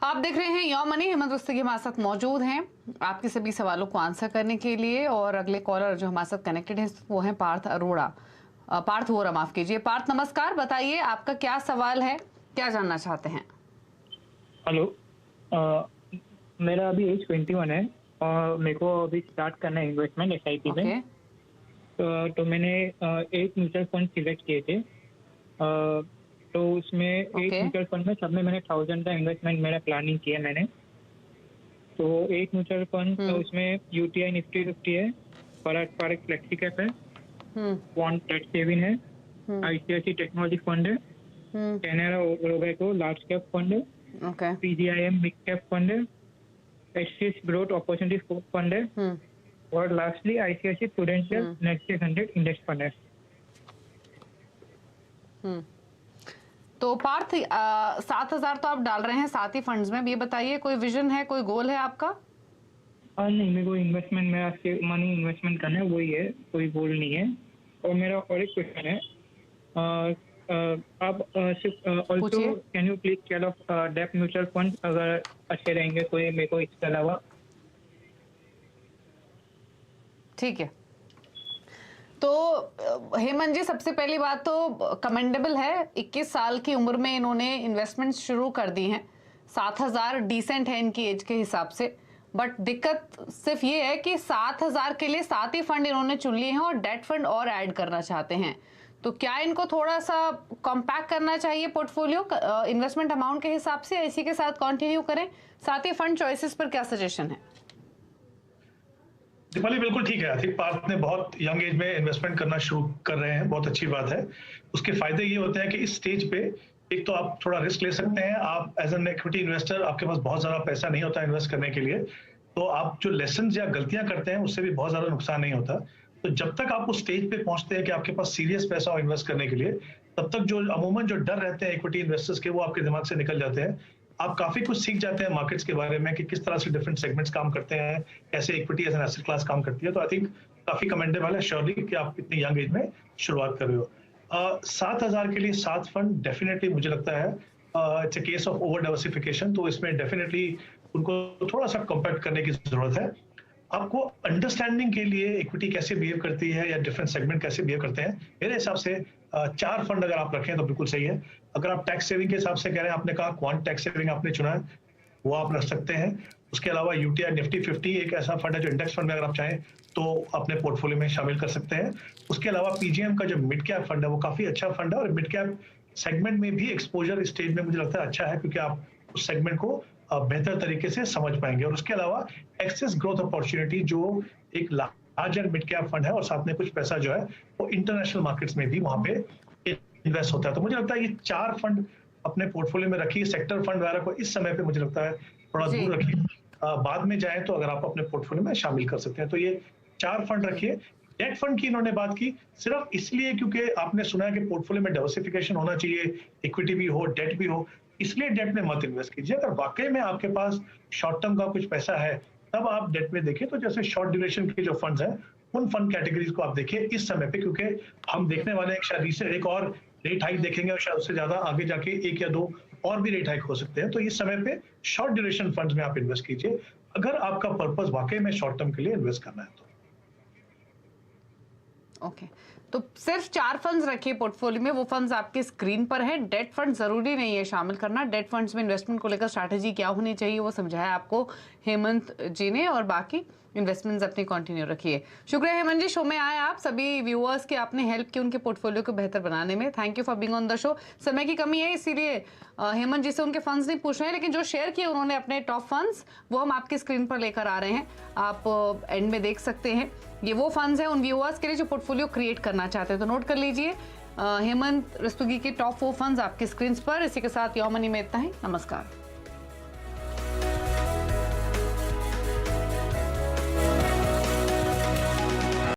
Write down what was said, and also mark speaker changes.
Speaker 1: आप देख रहे हैं योर मनी। हेमंत रस्तगी हमारे साथ मौजूद हैं आपके सभी सवालों को आंसर करने के लिए। और अगले कॉलर जो हमारे साथ कनेक्टेड है वो है पार्थ वोरा, माफ कीजिए। पार्थ नमस्कार, बताइए आपका क्या सवाल है, क्या जानना चाहते हैं?
Speaker 2: हेलो, मेरा अभी एज 21 है और मेरे को अभी स्टार्ट करना है इन्वेस्टमेंट SIP में। तो मैंने 8 म्यूचुअल फंड सिलेक्ट किए थे। तो उसमें 8 म्यूचुअल फंड में सब में मैंने 1000 का इन्वेस्टमेंट मेरा प्लानिंग किया मैंने। तो 8 म्यूचुअल फंड उसमें UTI निफ्टी 50 है, पारक फ्लेक्सी कैप है, क्वांट टैक्स सेविंग है, ICICI टेक्नोलॉजी फंड है, Canara Robeco large cap fund है, PGIM मिड कैप फंड है, SCS ग्रोथ अपॉर्चुनिटी फंड है और lastly ICICI prudential next 100 index fund है।
Speaker 1: तो पार्थ 7000 तो आप डाल रहे हैं 7 ही फंड्स में। ये बताइए कोई विजन है, कोई गोल है आपका?
Speaker 2: नहीं, मेरे को इन्वेस्टमेंट, मेरा मनी इन्वेस्टमेंट करना है, वही है, कोई गोल नहीं है। और मेरा और एक क्वेश्चन है, आप also can you please tell of डेप्ट म्यूचुअल फंड अगर अच्छे रहेंगे कोई मेरे को इसके अलावा?
Speaker 1: ठीक है, तो हेमंत जी सबसे पहली बात तो कमेंडेबल है, 21 साल की उम्र में इन्होंने इन्वेस्टमेंट शुरू कर दी हैं। 7000 डिसेंट है इनकी एज के हिसाब से, बट दिक्कत सिर्फ ये है कि 7000 के लिए 7 ही फंड इन्होंने चुन लिए हैं और डेट फंड और ऐड करना चाहते हैं। तो क्या इनको थोड़ा सा कॉम्पैक्ट करना चाहिए पोर्टफोलियो इन्वेस्टमेंट अमाउंट के हिसाब से, इसी के साथ कंटिन्यू करें? 7 ही फंड चॉइसेस पर क्या सजेशन है?
Speaker 3: दीपाली बिल्कुल ठीक है। आई थिंक पार्थ ने बहुत यंग एज में इन्वेस्टमेंट करना शुरू कर रहे हैं, बहुत अच्छी बात है। उसके फायदे ये होते हैं कि इस स्टेज पे एक तो आप थोड़ा रिस्क ले सकते हैं। आप एज एन इक्विटी इन्वेस्टर, आपके पास बहुत ज्यादा पैसा नहीं होता इन्वेस्ट करने के लिए, तो आप जो लेसन या गलतियां करते हैं उससे भी बहुत ज्यादा नुकसान नहीं होता। तो जब तक आप उस स्टेज पे पहुंचते हैं कि आपके पास सीरियस पैसा हो इन्वेस्ट करने के लिए, तब तक जो अमूमन जो डर रहते हैं इक्विटी इन्वेस्टर्स के, वो आपके दिमाग से निकल जाते हैं। आप काफी कुछ सीख जाते हैं मार्केट्स के बारे में कि किस तरह से डिफरेंट सेगमेंट्स काम करते हैं, कैसे equity as an asset class काम करती है। तो आई थिंक काफी कमेंडेबल है श्योरली कि आप इतनी यंग एज में शुरुआत कर रहे हो। 7000 के लिए 7 फंड डेफिनेटली मुझे लगता है it's a case of over diversification. तो इसमें डेफिनेटली उनको थोड़ा सा कॉम्पैक्ट करने की जरूरत है। आपको अंडरस्टैंडिंग के लिए इक्विटी कैसे बिहेव करती है या डिफरेंट सेगमेंट कैसे बिहेव करते हैं, मेरे हिसाब से 4 फंड अगर आप रखें तो बिल्कुल सही है। अगर आप टैक्स सेविंग के हिसाब से कह रहे हैं, आपने कहा क्वांट टैक्स सेविंग आपने चुना है, वो आप रख सकते हैं। उसके अलावा UTI निफ्टी 50 एक ऐसा फंड है जो इंडेक्स फंड में अगर आप चाहें तो अपने पोर्टफोलियो में शामिल कर सकते हैं। उसके अलावा PGM का जो मिड कैप फंड है वो काफी अच्छा फंड है और मिड कैप सेगमेंट में भी एक्सपोजर इस स्टेज में मुझे लगता है अच्छा है, क्योंकि आप उस सेगमेंट को बेहतर तरीके से समझ पाएंगे। और उसके अलावा एक्सेस ग्रोथ अपॉर्चुनिटी जो एक लार्जर मिड कैप फंड है और साथ में कुछ पैसा जो है वो इंटरनेशनल मार्केट्स में भी वहां पे इन्वेस्ट होता है। तो मुझे लगता है ये 4 फंड अपने पोर्टफोलियो में रखिए। सेक्टर फंड वगैरह को इस समय पे मुझे लगता है थोड़ा दूर रखिए, बाद में जाए तो अगर आप अपने पोर्टफोलियो में शामिल कर सकते हैं। तो ये 4 फंड रखिए। डेट फंड की इन्होंने बात की सिर्फ इसलिए क्योंकि आपने सुना है कि पोर्टफोलियो में डाइवर्सिफिकेशन होना चाहिए, इक्विटी भी हो डेट भी हो, इसलिए डेट में मत इन्वेस्ट कीजिए। अगर वाकई में आपके पास शॉर्ट टर्म का कुछ पैसा है तब आप डेट में देखिए। तो जैसे शॉर्ट ड्यूरेशन के जो फंड्स हैं उन फंड कैटेगरीज को आप देखिए इस समय पे, क्योंकि हम देखने वाले हैं शायद रिसेंट एक और रेट हाइक देखेंगे और शायद उससे ज्यादा आगे जाके 1 या 2 और भी रेट हाइक हो सकते हैं। तो इस समय पे शॉर्ट ड्यूरेशन फंड्स में आप इन्वेस्ट कीजिए अगर आपका पर्पस वाकई में शॉर्ट टर्म के लिए इन्वेस्ट करना है तो।
Speaker 1: ओके, तो सिर्फ 4 फंड्स रखिए पोर्टफोलियो में, वो फंड्स आपके स्क्रीन पर हैं। डेट फंड जरूरी नहीं है शामिल करना। डेट फंड्स में इन्वेस्टमेंट को लेकर स्ट्रैटेजी क्या होनी चाहिए वो समझाया आपको हेमंत जी ने, और बाकी इन्वेस्टमेंट्स अपनी कंटिन्यू रखिए। शुक्रिया हेमंत जी, शो में आए आप। सभी व्यूअर्स की आपने हेल्प की उनके पोर्टफोलियो को बेहतर बनाने में। Thank you for being on the show. समय की कमी है इसीलिए हेमंत जी से उनके फंड्स नहीं पूछ रहे हैं, लेकिन जो शेयर किए उन्होंने अपने टॉप फंड्स वो हम आपकी स्क्रीन पर लेकर आ रहे हैं, आप एंड में देख सकते हैं। ये वो फंड्स हैं उन व्यूअर्स के लिए जो पोर्टफोलियो क्रिएट करना चाहते हैं, तो नोट कर लीजिए। हेमंत रस्तगी के टॉप 4 फंड्स आपकी स्क्रीन पर। इसी के साथ योर मनी में इतना ही। नमस्कार।